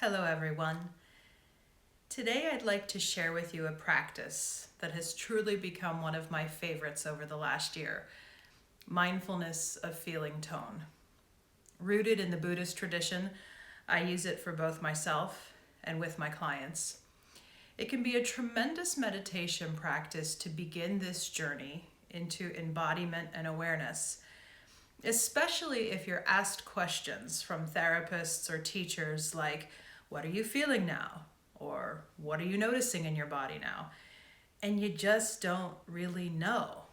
Hello, everyone. Today, I'd like to share with you a practice that has truly become one of my favorites over the last year: mindfulness of feeling tone. Rooted in the Buddhist tradition, I use it for both myself and with my clients. It can be a tremendous meditation practice to begin this journey into embodiment and awareness, especially if you're asked questions from therapists or teachers like, "What are you feeling now?" Or, "What are you noticing in your body now?" And you just don't really know.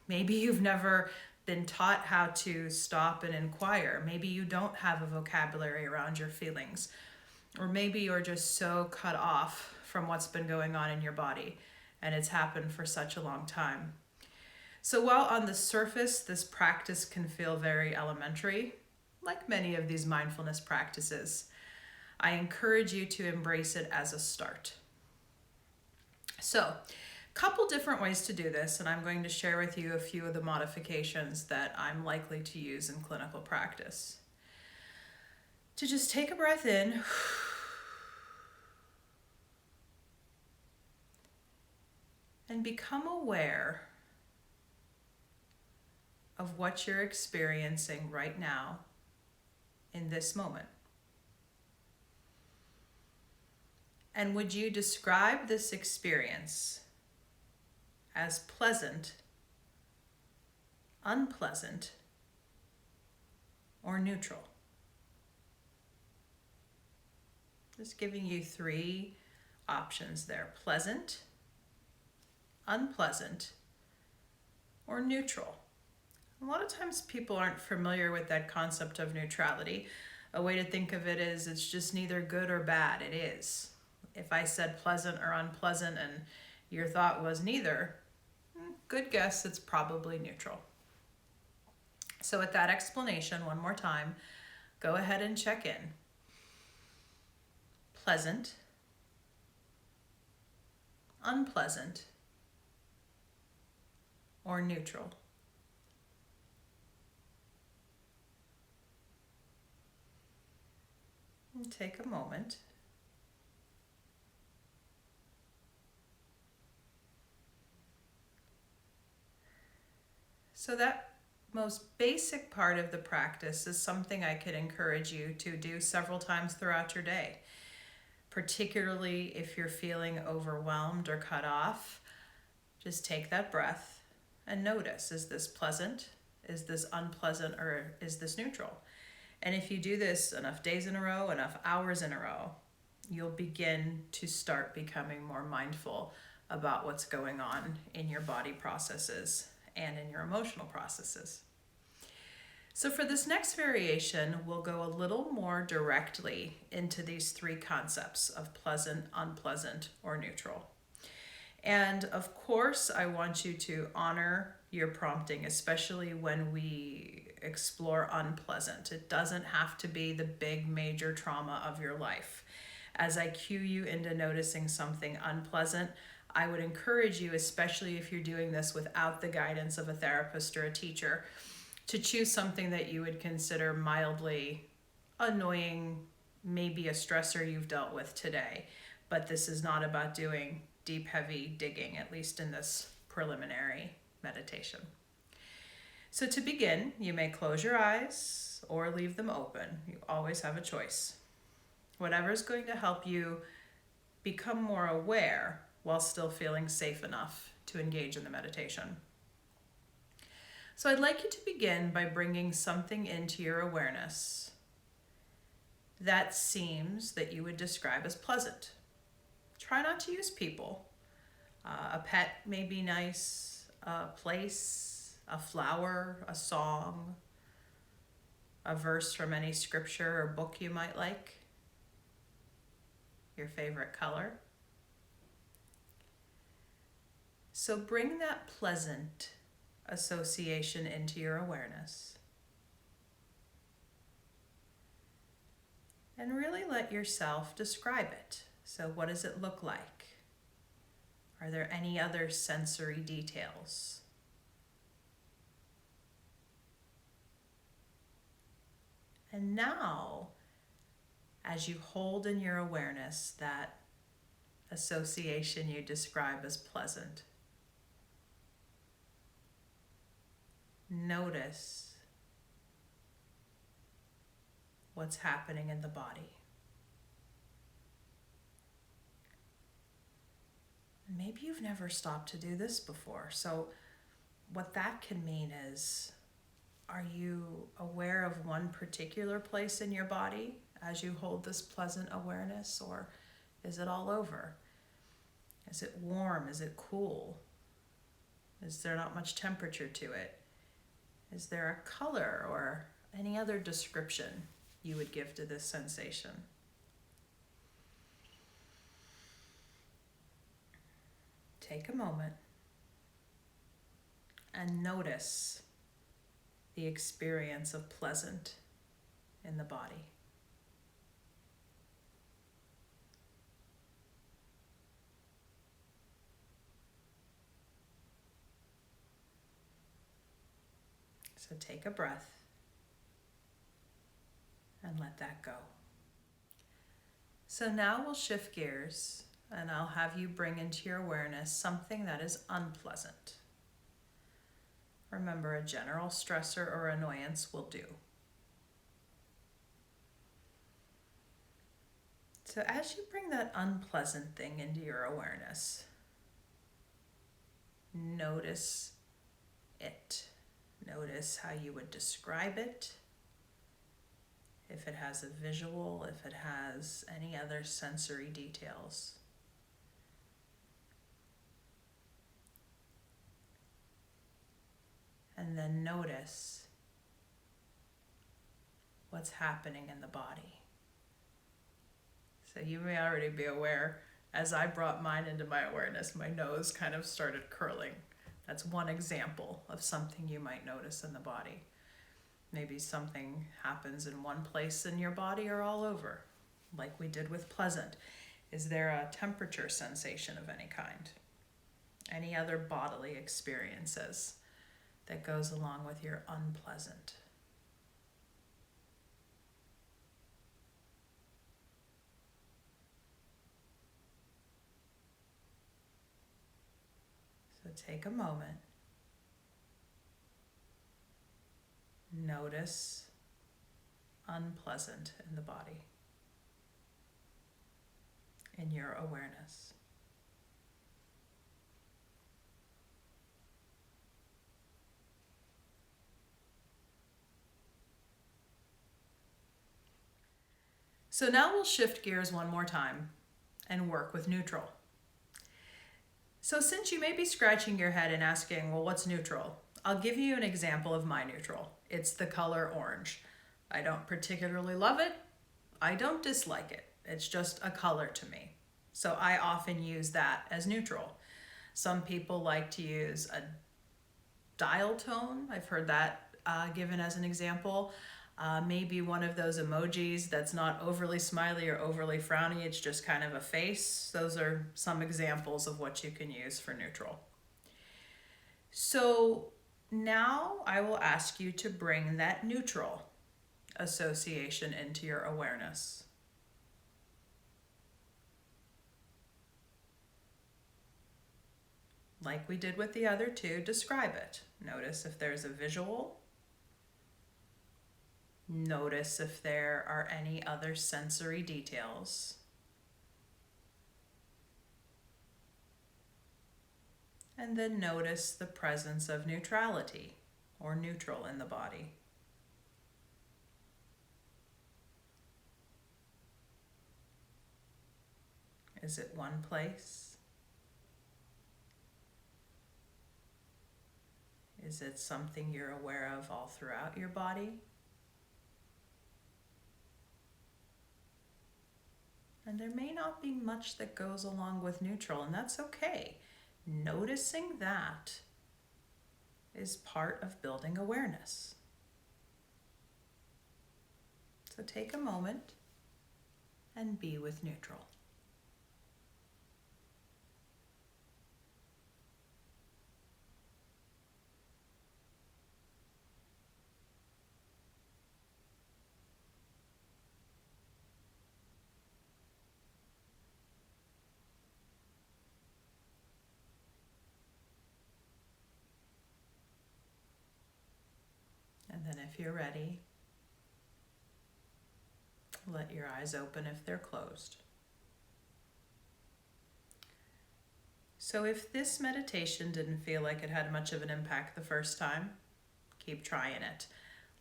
Maybe you've never been taught how to stop and inquire. Maybe you don't have a vocabulary around your feelings. Or maybe you're just so cut off from what's been going on in your body and it's happened for such a long time. So while on the surface this practice can feel very elementary, like many of these mindfulness practices, I encourage you to embrace it as a start. So, a couple different ways to do this, and I'm going to share with you a few of the modifications that I'm likely to use in clinical practice. To just take a breath in and become aware of what you're experiencing right now in this moment. And would you describe this experience as pleasant, unpleasant, or neutral? Just giving you three options there: pleasant, unpleasant, or neutral. A lot of times people aren't familiar with that concept of neutrality. A way to think of it is it's just neither good or bad. It is. If I said pleasant or unpleasant and your thought was neither, good guess, it's probably neutral. So with that explanation, one more time, go ahead and check in. Pleasant, unpleasant, or neutral. And take a moment. So that most basic part of the practice is something I could encourage you to do several times throughout your day, particularly if you're feeling overwhelmed or cut off. Just take that breath and notice, is this pleasant? Is this unpleasant? Or is this neutral? And if you do this enough days in a row, enough hours in a row, you'll begin to start becoming more mindful about what's going on in your body processes and in your emotional processes. So for this next variation, we'll go a little more directly into these three concepts of pleasant, unpleasant, or neutral. And of course, I want you to honor your prompting, especially when we explore unpleasant. It doesn't have to be the big major trauma of your life. As I cue you into noticing something unpleasant, I would encourage you, especially if you're doing this without the guidance of a therapist or a teacher, to choose something that you would consider mildly annoying, maybe a stressor you've dealt with today. But this is not about doing deep, heavy digging, at least in this preliminary meditation. So to begin, you may close your eyes or leave them open. You always have a choice. Whatever's going to help you become more aware while still feeling safe enough to engage in the meditation. So I'd like you to begin by bringing something into your awareness that seems that you would describe as pleasant. Try not to use people. A pet may be nice, a place, a flower, a song, a verse from any scripture or book you might like, your favorite color. So bring that pleasant association into your awareness. And really let yourself describe it. So what does it look like? Are there any other sensory details? And now as you hold in your awareness that association you describe as pleasant. Notice what's happening in the body. Maybe you've never stopped to do this before. So what that can mean is, are you aware of one particular place in your body as you hold this pleasant awareness, or is it all over? Is it warm? Is it cool? Is there not much temperature to it? Is there a color or any other description you would give to this sensation? Take a moment and notice the experience of pleasant in the body. So take a breath and let that go. So now we'll shift gears and I'll have you bring into your awareness something that is unpleasant. Remember, a general stressor or annoyance will do. So as you bring that unpleasant thing into your awareness, notice it. Notice how you would describe it, if it has a visual, if it has any other sensory details. And then notice what's happening in the body. So you may already be aware, as I brought mine into my awareness, my nose kind of started curling. That's one example of something you might notice in the body. Maybe something happens in one place in your body or all over, like we did with pleasant. Is there a temperature sensation of any kind? Any other bodily experiences that goes along with your unpleasant? So take a moment. Notice unpleasant in the body, in your awareness. So now we'll shift gears one more time and work with neutral. So since you may be scratching your head and asking, well, what's neutral? I'll give you an example of my neutral. It's the color orange. I don't particularly love it. I don't dislike it. It's just a color to me. So I often use that as neutral. Some people like to use a dial tone. I've heard that given as an example. Maybe one of those emojis that's not overly smiley or overly frowny, it's just kind of a face. Those are some examples of what you can use for neutral. So now I will ask you to bring that neutral association into your awareness. Like we did with the other two, describe it. Notice if there's a visual. Notice if there are any other sensory details. And then notice the presence of neutrality or neutral in the body. Is it one place? Is it something you're aware of all throughout your body? And there may not be much that goes along with neutral, and that's okay. Noticing that is part of building awareness. So take a moment and be with neutral. And then if you're ready, let your eyes open if they're closed. So if this meditation didn't feel like it had much of an impact the first time, keep trying it.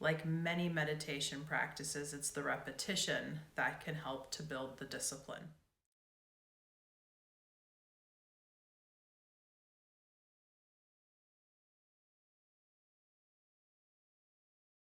Like many meditation practices, it's the repetition that can help to build the discipline.